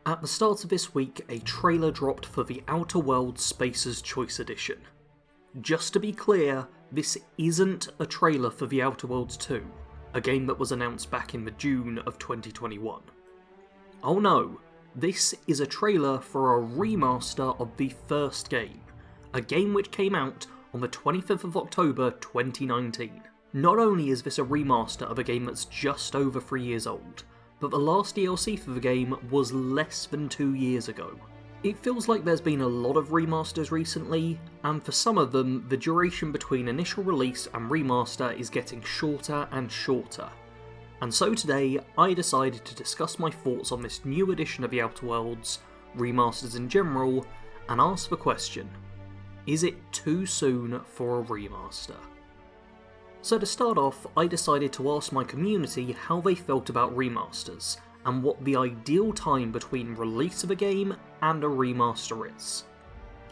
At the start of this week, a trailer dropped for The Outer Worlds Spacer's Choice Edition. Just to be clear, this isn't a trailer for The Outer Worlds 2, a game that was announced back in the June of 2021. Oh no, this is a trailer for a remaster of the first game, a game which came out on the 25th of October 2019. Not only is this a remaster of a game that's just over 3 years old, but the last DLC for the game was less than 2 years ago. It feels like there's been a lot of remasters recently, and for some of them, the duration between initial release and remaster is getting shorter and shorter. And so today, I decided to discuss my thoughts on this new edition of The Outer Worlds, remasters in general, and ask the question, is it too soon for a remaster? So to start off, I decided to ask my community how they felt about remasters, and what the ideal time between release of a game and a remaster is.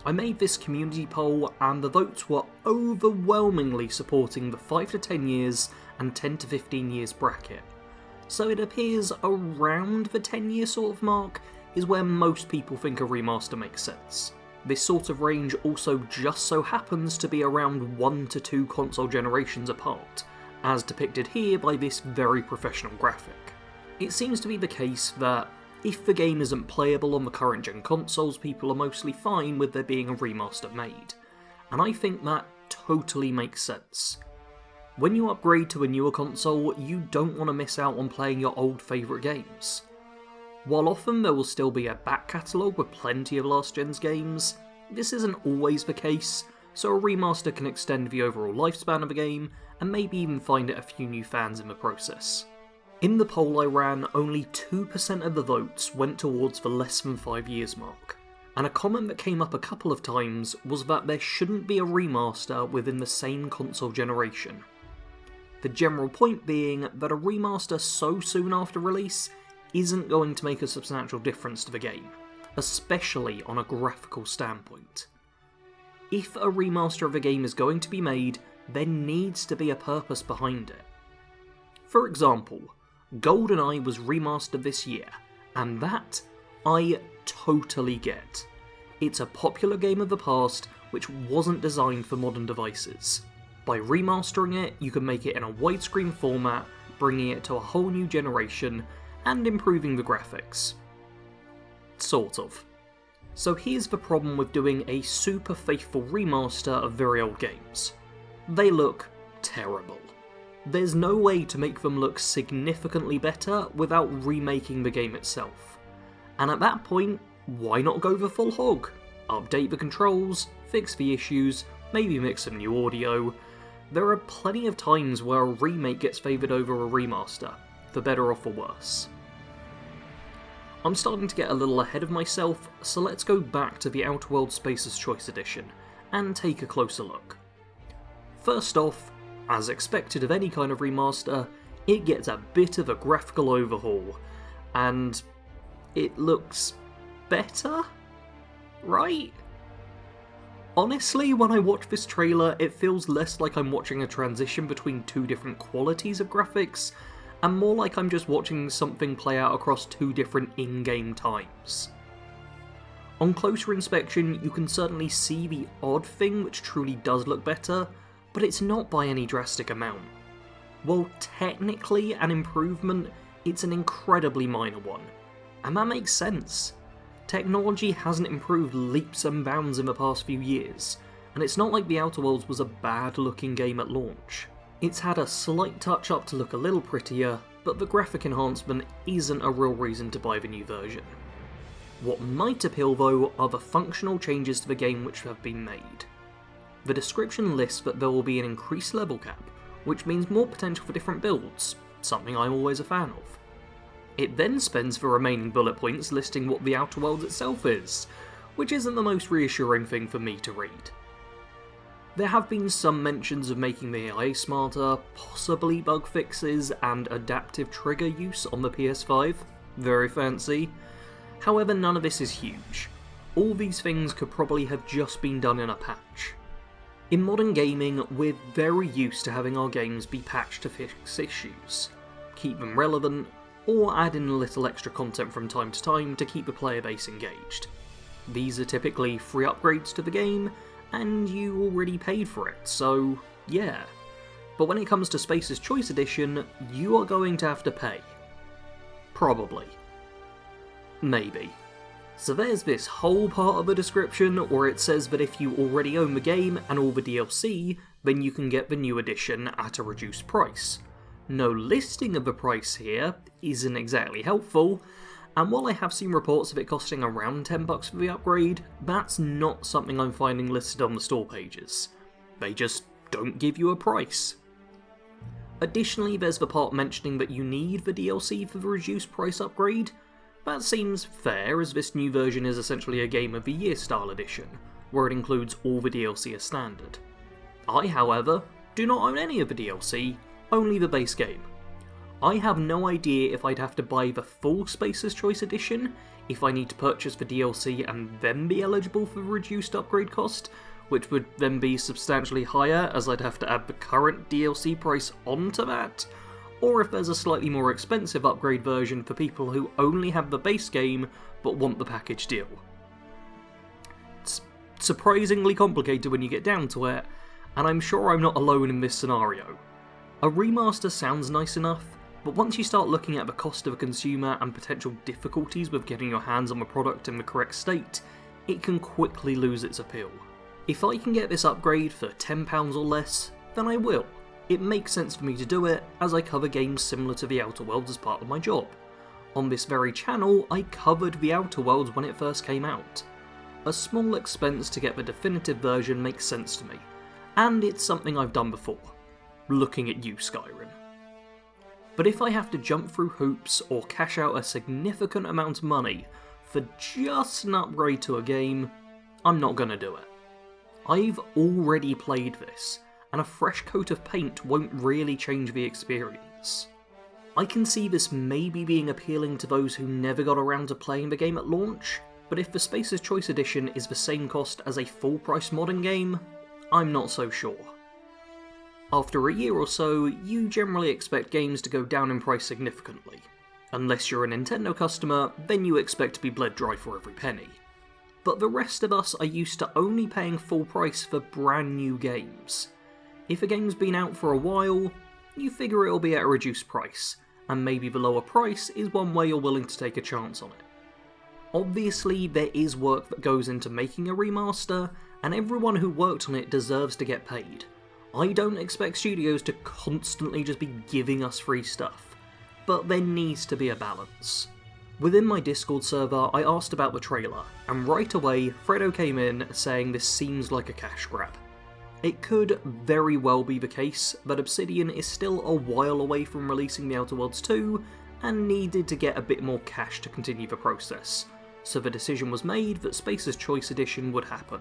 I made this community poll and the votes were overwhelmingly supporting the 5 to 10 years and 10 to 15 years bracket. So it appears around the 10-year sort of mark is where most people think a remaster makes sense. This sort of range also just so happens to be around 1 to 2 console generations apart, as depicted here by this very professional graphic. It seems to be the case that if the game isn't playable on the current gen consoles, people are mostly fine with there being a remaster made, and I think that totally makes sense. When you upgrade to a newer console, you don't want to miss out on playing your old favourite games. While often there will still be a back catalogue with plenty of last gen's games, this isn't always the case, so a remaster can extend the overall lifespan of a game, and maybe even find it a few new fans in the process. In the poll I ran, only 2% of the votes went towards the less than 5 years mark, and a comment that came up a couple of times was that there shouldn't be a remaster within the same console generation. The general point being that a remaster so soon after release isn't going to make a substantial difference to the game, especially on a graphical standpoint. If a remaster of a game is going to be made, there needs to be a purpose behind it. For example, GoldenEye was remastered this year, and that I totally get. It's a popular game of the past which wasn't designed for modern devices. By remastering it, you can make it in a widescreen format, bringing it to a whole new generation, and improving the graphics. Sort of. So here's the problem with doing a super faithful remaster of very old games. They look terrible. There's no way to make them look significantly better without remaking the game itself. And at that point, why not go the full hog? Update the controls, fix the issues, maybe mix some new audio. There are plenty of times where a remake gets favoured over a remaster, for better or for worse. I'm starting to get a little ahead of myself, so let's go back to the Outer Worlds Spacer's Choice Edition, and take a closer look. First off, as expected of any kind of remaster, it gets a bit of a graphical overhaul, and it looks better? Right? Honestly, when I watch this trailer, it feels less like I'm watching a transition between two different qualities of graphics, and more like I'm just watching something play out across two different in-game times. On closer inspection, you can certainly see the odd thing which truly does look better, but it's not by any drastic amount. While technically an improvement, it's an incredibly minor one, and that makes sense. Technology hasn't improved leaps and bounds in the past few years, and it's not like The Outer Worlds was a bad looking game at launch. It's had a slight touch up to look a little prettier, but the graphic enhancement isn't a real reason to buy the new version. What might appeal though are the functional changes to the game which have been made. The description lists that there will be an increased level cap, which means more potential for different builds, something I'm always a fan of. It then spends the remaining bullet points listing what the Outer Worlds itself is, which isn't the most reassuring thing for me to read. There have been some mentions of making the AI smarter, possibly bug fixes, and adaptive trigger use on the PS5. Very fancy. However, none of this is huge. All these things could probably have just been done in a patch. In modern gaming, we're very used to having our games be patched to fix issues, keep them relevant, or add in a little extra content from time to time to keep the player base engaged. These are typically free upgrades to the game, and you already paid for it, so yeah. But when it comes to Space's Choice Edition, you are going to have to pay. Probably. Maybe. So there's this whole part of the description where it says that if you already own the game and all the DLC, then you can get the new edition at a reduced price. No listing of the price here isn't exactly helpful, and while I have seen reports of it costing around $10 for the upgrade, that's not something I'm finding listed on the store pages. They just don't give you a price. Additionally, there's the part mentioning that you need the DLC for the reduced price upgrade. That seems fair, as this new version is essentially a Game of the Year style edition, where it includes all the DLC as standard. I, however, do not own any of the DLC, only the base game. I have no idea if I'd have to buy the full Space's Choice Edition, if I need to purchase the DLC and then be eligible for the reduced upgrade cost, which would then be substantially higher as I'd have to add the current DLC price onto that, or if there's a slightly more expensive upgrade version for people who only have the base game but want the package deal. It's surprisingly complicated when you get down to it, and I'm sure I'm not alone in this scenario. A remaster sounds nice enough, but once you start looking at the cost of a consumer and potential difficulties with getting your hands on the product in the correct state, it can quickly lose its appeal. If I can get this upgrade for £10 or less, then I will. It makes sense for me to do it, as I cover games similar to The Outer Worlds as part of my job. On this very channel, I covered The Outer Worlds when it first came out. A small expense to get the definitive version makes sense to me, and it's something I've done before. Looking at you, Skyrim. But if I have to jump through hoops or cash out a significant amount of money for just an upgrade to a game, I'm not gonna do it. I've already played this, and a fresh coat of paint won't really change the experience. I can see this maybe being appealing to those who never got around to playing the game at launch, but if the Space's Choice Edition is the same cost as a full-price modern game, I'm not so sure. After a year or so, you generally expect games to go down in price significantly. Unless you're a Nintendo customer, then you expect to be bled dry for every penny. But the rest of us are used to only paying full price for brand new games. If a game's been out for a while, you figure it'll be at a reduced price, and maybe the lower price is one way you're willing to take a chance on it. Obviously, there is work that goes into making a remaster, and everyone who worked on it deserves to get paid. I don't expect studios to constantly just be giving us free stuff, but there needs to be a balance. Within my Discord server, I asked about the trailer, and right away, Fredo came in saying this seems like a cash grab. It could very well be the case that Obsidian is still a while away from releasing The Outer Worlds 2, and needed to get a bit more cash to continue the process, so the decision was made that Space's Choice Edition would happen.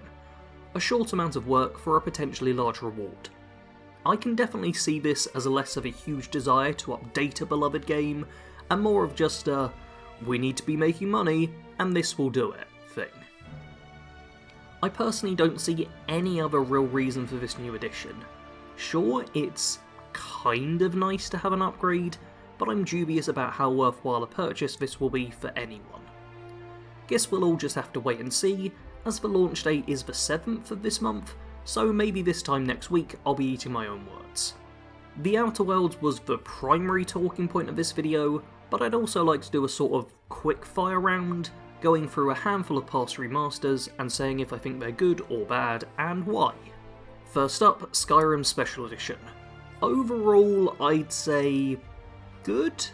A short amount of work for a potentially large reward. I can definitely see this as less of a huge desire to update a beloved game, and more of just a, we need to be making money, and this will do it thing. I personally don't see any other real reason for this new edition. Sure, it's kind of nice to have an upgrade, but I'm dubious about how worthwhile a purchase this will be for anyone. Guess we'll all just have to wait and see, as the launch date is the 7th of this month, so maybe this time next week I'll be eating my own words. The Outer Worlds was the primary talking point of this video, but I'd also like to do a sort of quick fire round, going through a handful of past remasters and saying if I think they're good or bad, and why. First up, Skyrim Special Edition. Overall, I'd say good?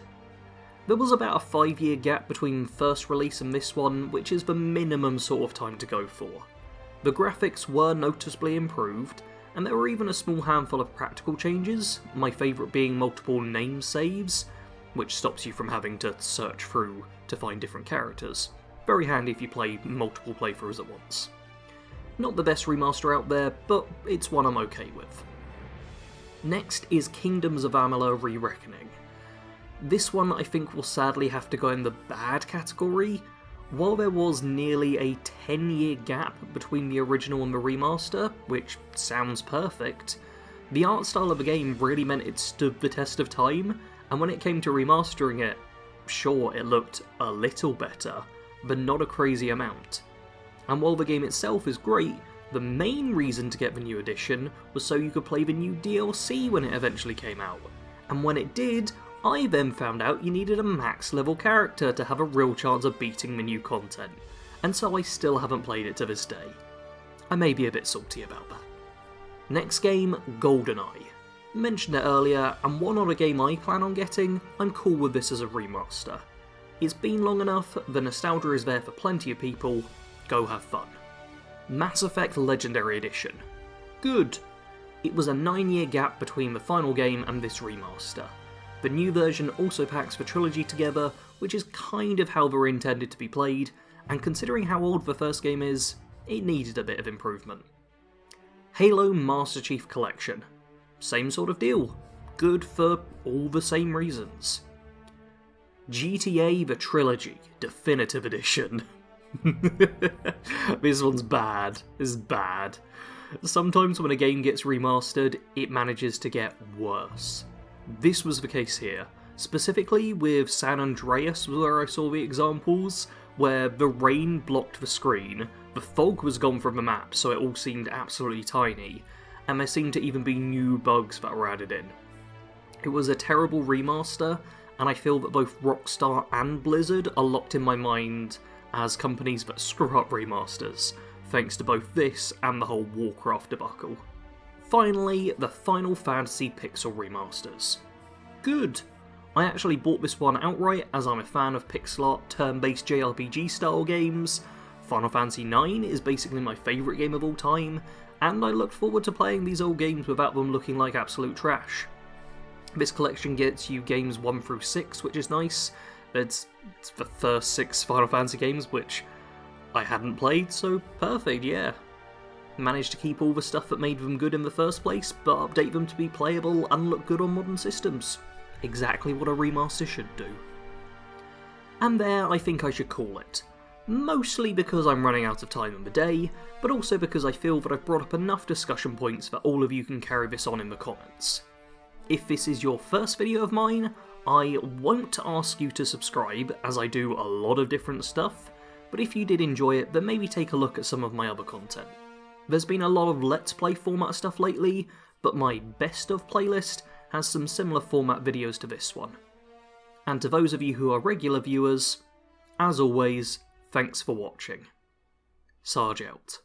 There was about a 5-year gap between first release and this one, which is the minimum sort of time to go for. The graphics were noticeably improved, and there were even a small handful of practical changes, my favourite being multiple name saves, which stops you from having to search through to find different characters. Very handy if you play multiple playthroughs at once. Not the best remaster out there, but it's one I'm okay with. Next is Kingdoms of Amalur Re-Reckoning. This one I think will sadly have to go in the bad category. While there was nearly a 10-year gap between the original and the remaster, which sounds perfect, the art style of the game really meant it stood the test of time, and when it came to remastering it, Sure, it looked a little better, but not a crazy amount. And while the game itself is great, the main reason to get the new edition was so you could play the new DLC when it eventually came out. And when it did, I then found out you needed a max level character to have a real chance of beating the new content, and so I still haven't played it to this day. I may be a bit salty about that. Next game, GoldenEye. Mentioned it earlier, and while not a game I plan on getting, I'm cool with this as a remaster. It's been long enough, the nostalgia is there for plenty of people, go have fun. Mass Effect Legendary Edition. Good. It was a 9-year gap between the final game and this remaster. The new version also packs the trilogy together, which is kind of how they were intended to be played, and considering how old the first game is, it needed a bit of improvement. Halo Master Chief Collection. Same sort of deal. Good for all the same reasons. GTA The Trilogy Definitive Edition. This one's bad. This is bad. Sometimes when a game gets remastered, it manages to get worse. This was the case here, specifically with San Andreas, where I saw the examples, where the rain blocked the screen, the fog was gone from the map, so it all seemed absolutely tiny, and there seemed to even be new bugs that were added in. It was a terrible remaster, and I feel that both Rockstar and Blizzard are locked in my mind as companies that screw up remasters, thanks to both this and the whole Warcraft debacle. Finally, the Final Fantasy Pixel remasters. Good. I actually bought this one outright as I'm a fan of pixel art turn-based JRPG style games. Final Fantasy IX is basically my favourite game of all time, and I looked forward to playing these old games without them looking like absolute trash. This collection gets you games 1 through 6, which is nice. It's the first 6 Final Fantasy games, which I hadn't played, so perfect, yeah. Managed to keep all the stuff that made them good in the first place, but update them to be playable and look good on modern systems. Exactly what a remaster should do. And there I think I should call it. Mostly because I'm running out of time in the day, but also because I feel that I've brought up enough discussion points that all of you can carry this on in the comments. If this is your first video of mine, I won't ask you to subscribe, as I do a lot of different stuff, but if you did enjoy it, then maybe take a look at some of my other content. There's been a lot of Let's Play format stuff lately, but my best of playlist has some similar format videos to this one. And to those of you who are regular viewers, as always, thanks for watching. Sarge out.